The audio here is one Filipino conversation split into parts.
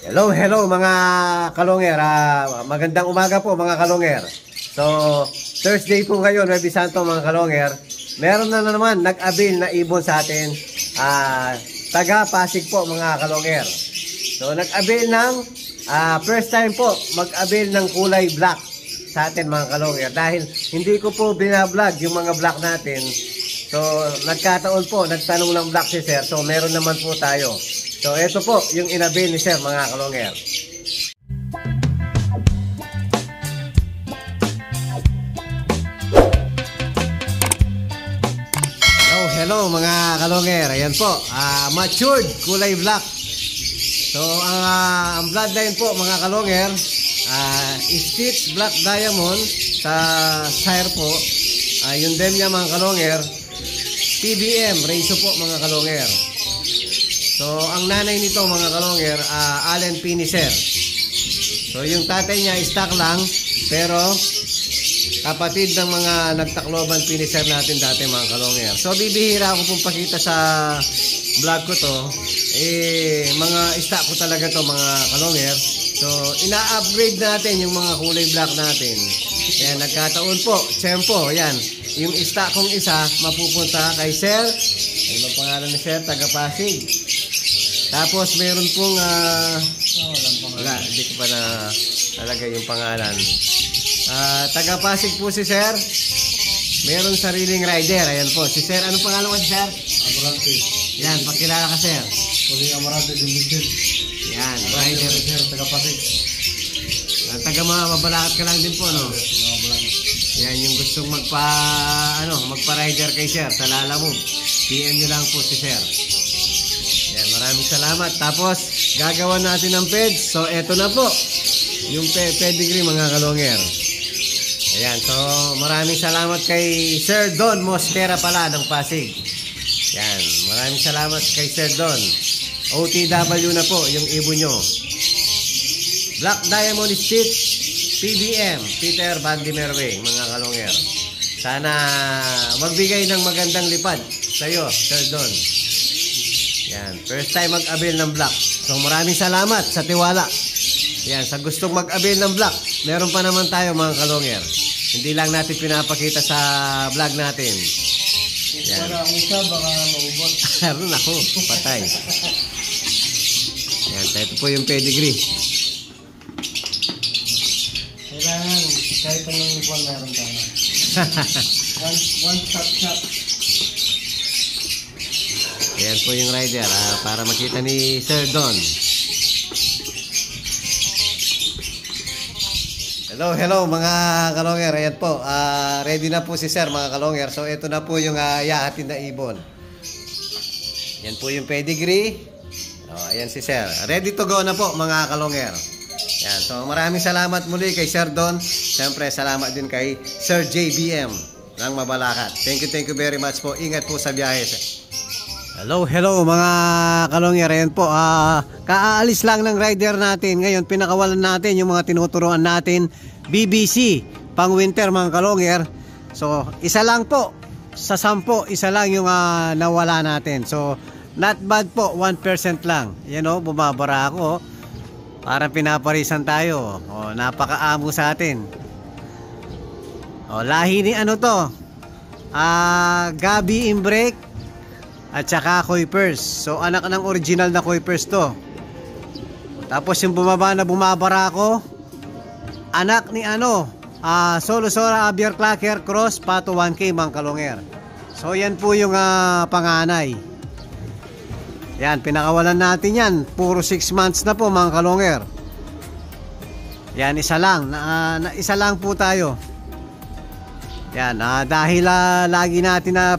Hello, hello mga kalonger. Magandang umaga po mga kalonger. So, Thursday po ngayon, Webis Santo mga kalonger. Meron na naman nag-avail na ibon sa atin. Taga Pasig po mga kalonger. So, nag-avail ng first time po mag-avail ng kulay black sa atin mga kalonger. Dahil hindi ko po binablog yung mga black natin. So, nagkataon po, nagtanong ng black si sir. So, meron naman po tayo. So, ito po yung inabil ni sir mga kalonger. Hello mga kalonger. Ayan po, matured kulay black. So, ang bloodline po mga kalonger, Stitch Black Diamond sa sire po. Yung dem niya mga kalonger, PBM ratio po mga kalonger. So, ang nanay nito mga kalonger, Allen Finisher. So, yung tatay niya stock lang, pero kapatid ng mga nagtakloban finisher natin dati mga kalonger. So, bibihira ako pong pakita sa vlog ko to. Mga stock ko talaga to mga kalonger. So, ina-upgrade natin yung mga kulay black natin. Ayan, nagkataon po. Tsempo, ayan. Yung stock kong isa, mapupunta kay Sir. Ano bang pangalan ni Sir? Taga Pasig. Tapos meron pong wala, hindi ko pa na talaga yung pangalan. Taga Pasig po si Sir. Meron sariling rider. Ayan po. Si Sir, ano pangalan mo si Sir? Amarante. Yan, pakilala ka Sir. Puli Amarante din din. Yan, rider. Sir, taga Pasig. Taga mabalakat ka lang din po, no? Yan, yung gustong magpa-rider kay Sir sa Lalamove. PM nyo lang po si Sir. Yan, maraming salamat. Tapos, gagawa natin ng peds. So, eto na po. Yung pedigree mga kalonger. Ayan, so, maraming salamat kay Sir Don Mosquera pala ng Pasig. Yan, maraming salamat kay Sir Don. OTW na po yung ibon nyo. Black Diamond Stitch, PBM, Peter Van de Merwe, mga kalonger. Sana magbigay ng magandang lipad sa iyo, Sir Don. Yan, first time mag-avail ng black. So maraming salamat sa tiwala. Yan, sa gustong mag-avail ng black, meron pa naman tayo mga kalonger. Hindi lang natin pinapakita sa vlog natin. Yan. Para ang isa, baka maubot. Meron ako, patay. Yan, ito po yung pedigree. Kailangan, kahit anong ibon meron tayo. One stop shop. Ayan po yung rider para makita ni Sir Don. Hello mga kalonger. Ayan po, ready na po si Sir mga kalonger. So ito na po yung yahatin na ibon. Yan po yung pedigree. Ayan si Sir. Ready to go na po mga kalonger. Yan. So maraming salamat muli kay Sir Don. Siyempre salamat din kay Sir JBM ng Mabalacat. Thank you very much po. Ingat po sa biyahe. Hello mga kalonger. Ayan po, kaalis lang ng rider natin. Ngayon pinakawalan natin yung mga tinuturuan natin BBC pang winter mga kalonger. So isa lang po sa 10, isa lang yung nawala natin. So not bad po, 1% lang. Yan o, bumabara ako. Parang pinaparisan tayo. Napakaamo sa atin. Lahi ni ano to, Gabi Imbrek at saka Kuipers. So anak ng original na Kuipers to. Tapos yung bumaba na bumabara ko, anak ni Solo Sora Abier Clacker Cross Pato 1K mga kalonger. So yan po yung panganay. Yan, pinakawalan natin yan. Puro 6 months na po mga kalonger. Yan, isa lang. Isa lang po tayo. Yan, dahil lagi natin na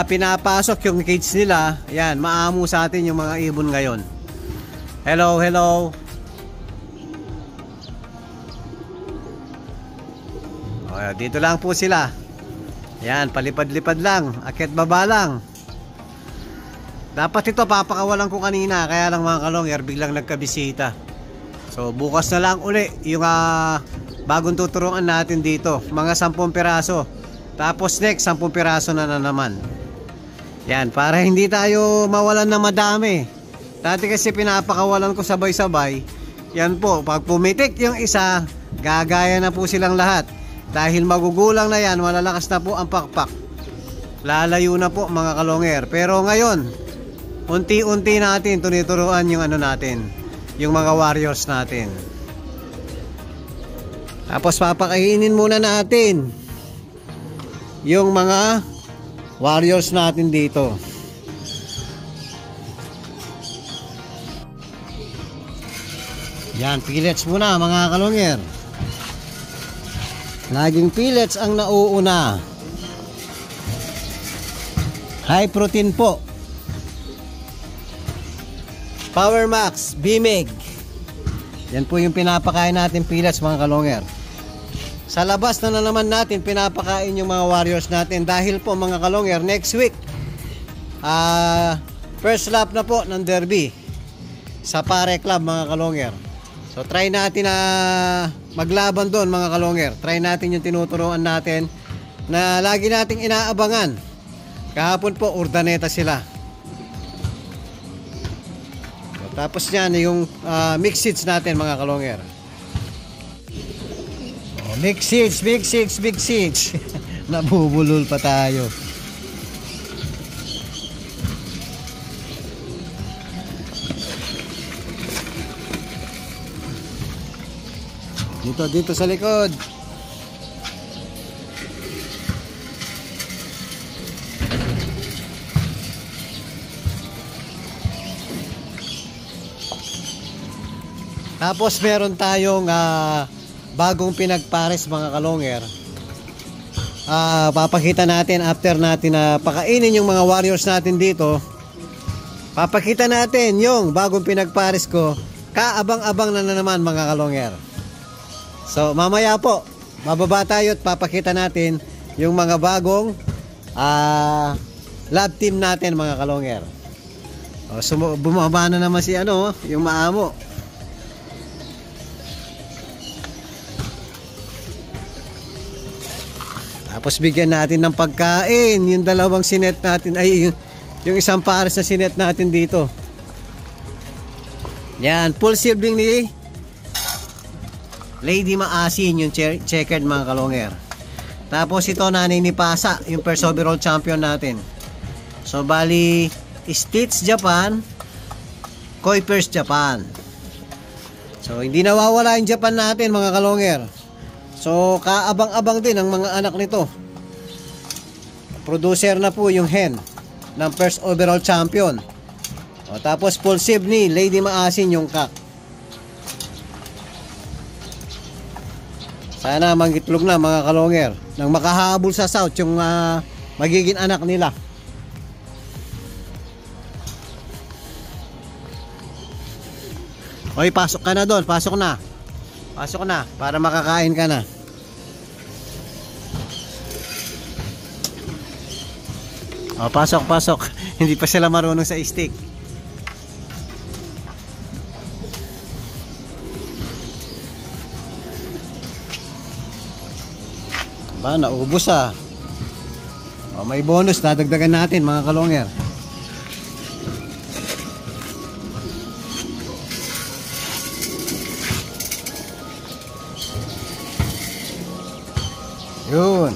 pinapasok yung cage nila. Yan, maamo sa atin yung mga ibon ngayon. Hello. Dito lang po sila. Yan, palipad-lipad lang. Akyat baba lang. Dapat ito papakawalan ko kanina, kaya lang mga kalonger biglang nagkabisita. So bukas na lang uli yung bagong tuturuan natin dito, mga 10 piraso. Tapos next 10 piraso na naman. Yan, para hindi tayo mawalan na madami. Dati kasi pinapakawalan ko sabay-sabay. Yan po, pag pumitik yung isa, gagaya na po silang lahat. Dahil magugulang na yan, malalakas na po ang pakpak. Lalayo na po mga kalonger. Pero ngayon, unti-unti natin tunituruan yung ano natin, yung mga warriors natin. Tapos papakainin muna natin yung mga warriors natin dito. Yan, pellets muna mga kalonger. Laging pellets ang nauuna. High protein po. Power Max, Bimig. Yan po yung pinapakain natin pellets mga kalonger. Sa labas na naman natin pinapakain yung mga warriors natin. Dahil po mga kalonger, next week first lap na po ng derby sa Pare Club mga kalonger. So try natin na maglaban doon mga kalonger. Try natin yung tinuturuan natin na lagi nating inaabangan. Kahapon po Urdaneta sila. So, tapos yan yung mix seeds natin mga kalonger. Big seeds, big seeds, big seeds. Nabubulol pa tayo. Dito sa likod. Tapos meron tayong bagong pinagpares mga kalonger. Papakita natin after natin na pakainin yung mga warriors natin dito. Papakita natin yung bagong pinagpares ko. Kaabang-abang na naman mga kalonger. So mamaya po bababa tayo at papakita natin yung mga bagong lab team natin mga kalonger. Bumaba na naman si yung maamo. Tapos bigyan natin ng pagkain yung dalawang sinet natin, ay yung isang pares na sinet natin dito. Yan, full sibling ni Lady Maasin, yung checkered mga kalonger. Tapos ito nanay ni Pasa, yung first overall champion natin. So bali Stitch Japan, Kuipers Japan. So hindi nawawala yung Japan natin mga kalonger. So kaabang-abang din ang mga anak nito. Producer na po yung hen ng first overall champion. O, tapos full sib ni Lady Maasin yung kak. Sana mangitlog na mga kalonger nang makahabol sa south yung magiging anak nila. Oy, pasok ka na doon, pasok na. Pasok na para makakain ka na. O, pasok. Hindi pa sila marunong sa stick. Ba, naubos O, may bonus, dadagdagan natin mga kalonger. Yun.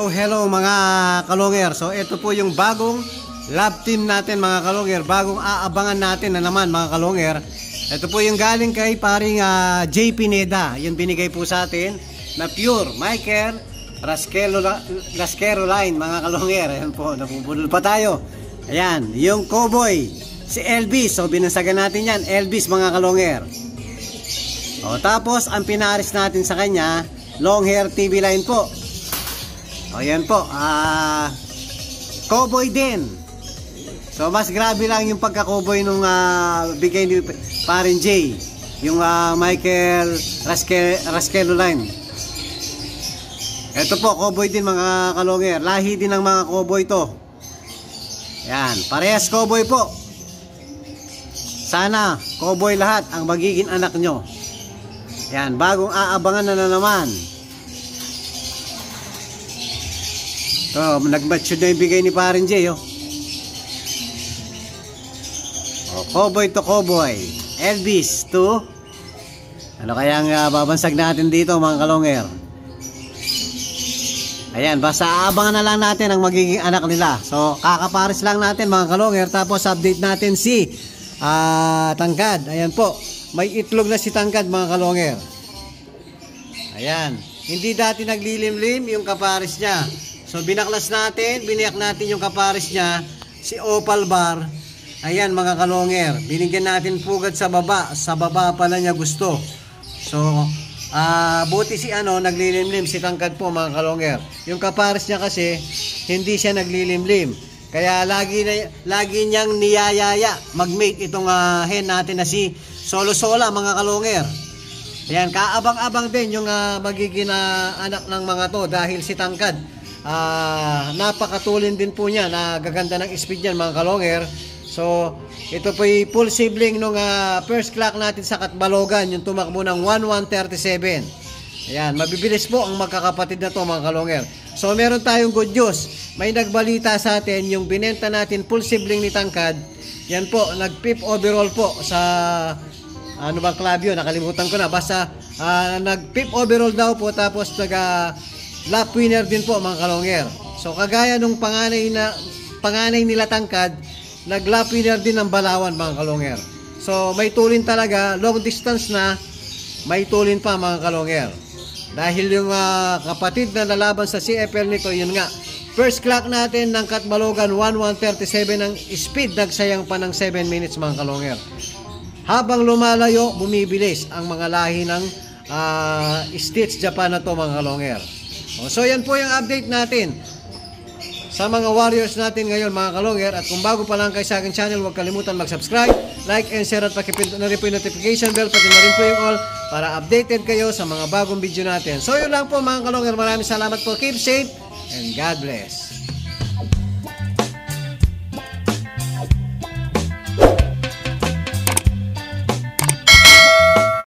Hello mga kalonger. So ito po yung bagong lab team natin mga kalonger. Bagong aabangan natin na naman mga kalonger. Ito po yung galing kay paring J. Pineda. Yung binigay po sa atin na pure Michael Rasquero line mga kalonger. Ayan po, nabubulol pa tayo. Ayan, yung cowboy si Elvis. So binansagan natin yan, Elvis mga kalonger. O, tapos ang pinaris natin sa kanya, long hair TV line po. O yan po, cowboy din. So mas grabe lang yung pagka-cowboy nung bigay ni Parin J, yung Michael Rasquero line. Ito po, cowboy din mga kalonger. Lahi din ng mga cowboy to. Yan, parehas cowboy po. Sana cowboy lahat ang magiging anak nyo. Yan, bagong aabangan na naman. So, nag-match na yung bigay ni Parin J, oh. Cowboy to Cowboy. Elvis to ano kayang babansag natin dito mga kalongger? Ayan, basta aabangan na lang natin ang magiging anak nila. So, kakapares lang natin mga kalongger. Tapos, update natin si Tangkad. Ayan po, may itlog na si Tangkad mga kalongger. Ayan, hindi dati naglilimlim yung kapares niya. So, binaklas natin, biniyak natin yung kapares niya, si Opal Bar. Ayan mga kalongger, binigyan natin pugad sa baba. Sa baba pala niya gusto. So, buti si naglilimlim si Tangkad po mga kalongger. Yung kapares niya kasi hindi siya naglilimlim. Kaya lagi niyang niyayaya mag-mate itong hen natin na si Solo Sola mga kalongger. Ayan, kaabang-abang din yung magiging anak ng mga to dahil si Tangkad napakatulin din po niya, nagaganda ng speed niyan mga kalongger. So, ito po yung full sibling nung first clock natin sa Katbalogan, yung tumakbo ng 1137. Ayan, mabibilis po ang magkakapatid na to mga kalongger. So, meron tayong good news. May nagbalita sa atin, yung binenta natin full sibling ni Tangkad, yan po, nag-fifth overall po sa, ano bang club yun? Nakalimutan ko na. Basta, nag-fifth overall daw po, tapos lap winner din po mga kalongger. So, kagaya nung panganay nila Tangkad, nag-lap winner din ng Balawan mga kalongger. So may tulin talaga, long distance na, may tulin pa mga kalongger. Dahil yung kapatid na lalaban sa CFL nito, yun nga, first clock natin ng Katbalogan 1137 ang speed, nagsayang pa ng 7 minutes mga kalongger. Habang lumalayo, bumibilis ang mga lahi ng Stitch Japan na to mga kalongger. So yan po yung update natin sa mga warriors natin ngayon mga kalongger. At kung bago pa lang kayo sa aking channel, huwag kalimutan mag-subscribe, like and share at pakipindot na rin po yung notification bell, pati na rin po yung all para updated kayo sa mga bagong video natin. So yun lang po mga kalongger, maraming salamat po, keep safe and God bless.